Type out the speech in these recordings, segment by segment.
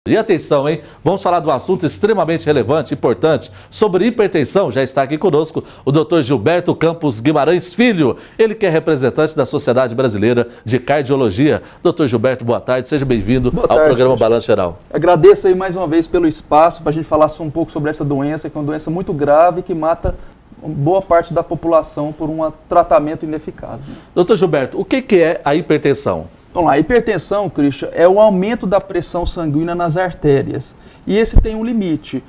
E atenção, hein? Vamos falar de um assunto extremamente relevante, importante, sobre hipertensão. Já está aqui conosco o Dr. Gilberto Campos Guimarães Filho, ele que é representante da Sociedade Brasileira de Cardiologia. Dr. Gilberto, boa tarde, seja bem-vindo ao programa Balanço Geral. Agradeço aí mais uma vez pelo espaço para a gente falar um pouco sobre essa doença, que é uma doença muito grave que mata boa parte da população por um tratamento ineficaz. Dr. Gilberto, o que é a hipertensão? Vamos lá, a hipertensão, Christian, é o aumento da pressão sanguínea nas artérias. E esse tem um limite.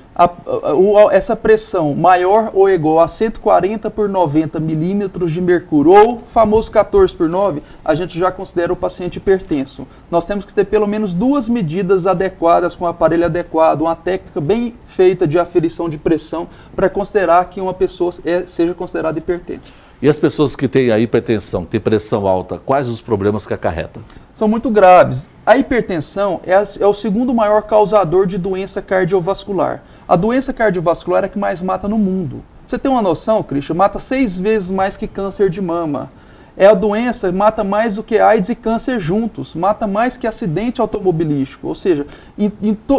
Essa pressão maior ou igual a 140 por 90 milímetros de mercúrio, ou famoso 14 por 9, a gente já considera o paciente hipertenso. Nós temos que ter pelo menos duas medidas adequadas, com o aparelho adequado, uma técnica bem feita de aferição de pressão, para considerar que uma pessoa seja considerada hipertensa. E as pessoas que têm a hipertensão, que têm pressão alta, quais os problemas que acarreta? São muito graves. A hipertensão é o segundo maior causador de doença cardiovascular. A doença cardiovascular é a que mais mata no mundo. Pra você ter uma noção, Christian, mata 6 vezes mais que câncer de mama. É a doença, mata mais do que AIDS e câncer juntos, mata mais que acidente automobilístico, ou seja,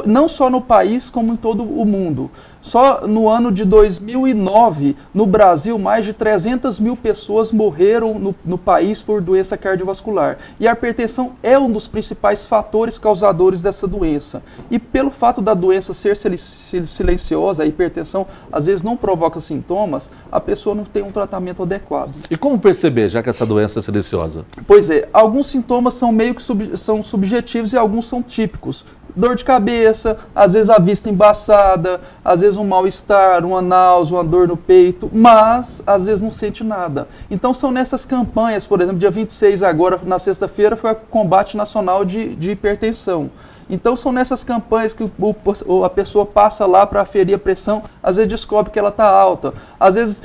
não só no país como em todo o mundo. Só no ano de 2009, no Brasil, mais de 300 mil pessoas morreram no país por doença cardiovascular. E a hipertensão é um dos principais fatores causadores dessa doença. E pelo fato da doença ser silenciosa, a hipertensão às vezes não provoca sintomas, a pessoa não tem um tratamento adequado. E como perceber, já que essa doença é silenciosa? Pois é, alguns sintomas são meio que são subjetivos e alguns são típicos. Dor de cabeça, às vezes a vista embaçada, às vezes um mal-estar, uma náusea, uma dor no peito, mas às vezes não sente nada. Então são nessas campanhas, por exemplo, dia 26 agora, na sexta-feira, foi o Combate Nacional de Hipertensão. Então são nessas campanhas que a pessoa passa lá para aferir a pressão, às vezes descobre que ela está alta. Às vezes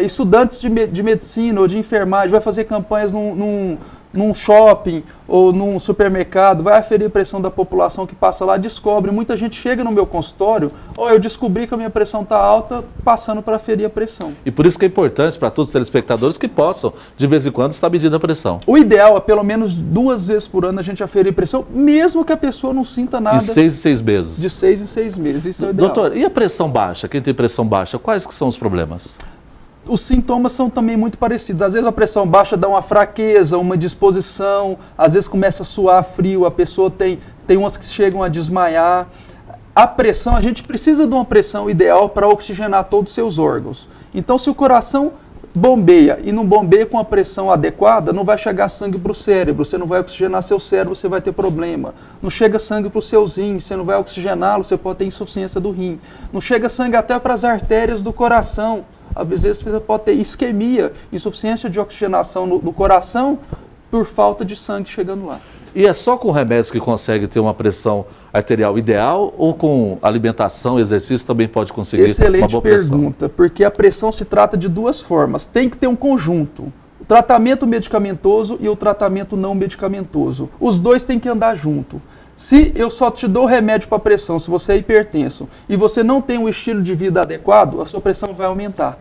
estudantes de medicina ou de enfermagem vai fazer campanhas num shopping ou num supermercado, vai aferir a pressão da população que passa lá, descobre. Muita gente chega no meu consultório, eu descobri que a minha pressão está alta, passando para aferir a pressão. E por isso que é importante para todos os telespectadores que possam, de vez em quando, estar medindo a pressão. O ideal é pelo menos 2 vezes por ano a gente aferir a pressão, mesmo que a pessoa não sinta nada. De 6 em 6 meses. De 6 em 6 meses, isso é o ideal. Doutor, e a pressão baixa? Quem tem pressão baixa, quais que são os problemas? Os sintomas são também muito parecidos. Às vezes a pressão baixa dá uma fraqueza, uma indisposição, às vezes começa a suar frio, a pessoa tem umas que chegam a desmaiar. A pressão, a gente precisa de uma pressão ideal para oxigenar todos os seus órgãos. Então, se o coração bombeia e não bombeia com a pressão adequada, não vai chegar sangue para o cérebro, você não vai oxigenar seu cérebro, você vai ter problema. Não chega sangue para os seus rins, você não vai oxigená-lo, você pode ter insuficiência do rim. Não chega sangue até para as artérias do coração. Às vezes você pode ter isquemia, insuficiência de oxigenação no coração por falta de sangue chegando lá. E é só com remédios que consegue ter uma pressão arterial ideal ou com alimentação, exercício também pode conseguir uma boa pressão? Excelente pergunta, porque a pressão se trata de 2 formas. Tem que ter um conjunto. O tratamento medicamentoso e o tratamento não medicamentoso. Os dois têm que andar junto. Se eu só te dou remédio para pressão, se você é hipertenso, e você não tem um estilo de vida adequado, a sua pressão vai aumentar.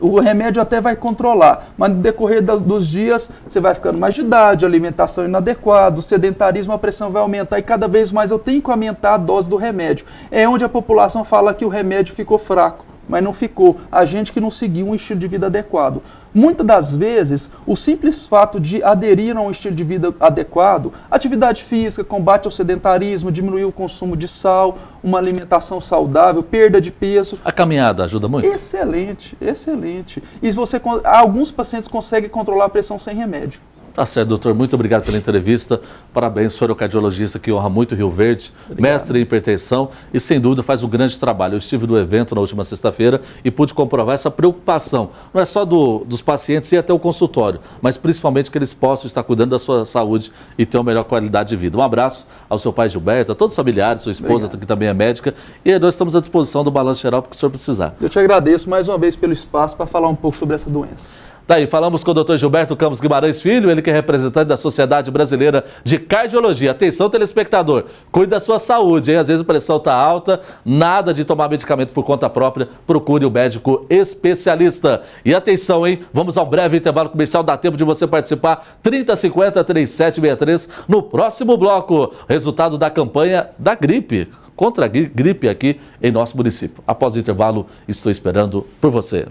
O remédio até vai controlar, mas no decorrer dos dias, você vai ficando mais de idade, alimentação inadequada, o sedentarismo, a pressão vai aumentar e cada vez mais eu tenho que aumentar a dose do remédio. É onde a população fala que o remédio ficou fraco, mas não ficou. A gente que não seguiu um estilo de vida adequado. Muitas das vezes, o simples fato de aderir a um estilo de vida adequado, atividade física, combate ao sedentarismo, diminuir o consumo de sal, uma alimentação saudável, perda de peso. A caminhada ajuda muito? Excelente, excelente. E alguns pacientes conseguem controlar a pressão sem remédio. Tá certo, doutor. Muito obrigado pela entrevista. Parabéns, o senhor é o cardiologista que honra muito Rio Verde, obrigado. Mestre em hipertensão e, sem dúvida, faz um grande trabalho. Eu estive no evento na última sexta-feira e pude comprovar essa preocupação. Não é só dos pacientes ir até o consultório, mas principalmente que eles possam estar cuidando da sua saúde e ter uma melhor qualidade de vida. Um abraço ao seu pai Gilberto, a todos os familiares, sua esposa, obrigado. Que também é médica. E nós estamos à disposição do Balanço Geral para o que o senhor precisar. Eu te agradeço mais uma vez pelo espaço para falar um pouco sobre essa doença. Daí, falamos com o Dr. Gilberto Campos Guimarães Filho, ele que é representante da Sociedade Brasileira de Cardiologia. Atenção, telespectador, cuide da sua saúde, hein? Às vezes a pressão está alta, nada de tomar medicamento por conta própria, procure o médico especialista. E atenção, hein? Vamos ao breve intervalo comercial, dá tempo de você participar, 3050-3763, no próximo bloco, resultado da campanha da gripe, contra a gripe aqui em nosso município. Após o intervalo, estou esperando por você.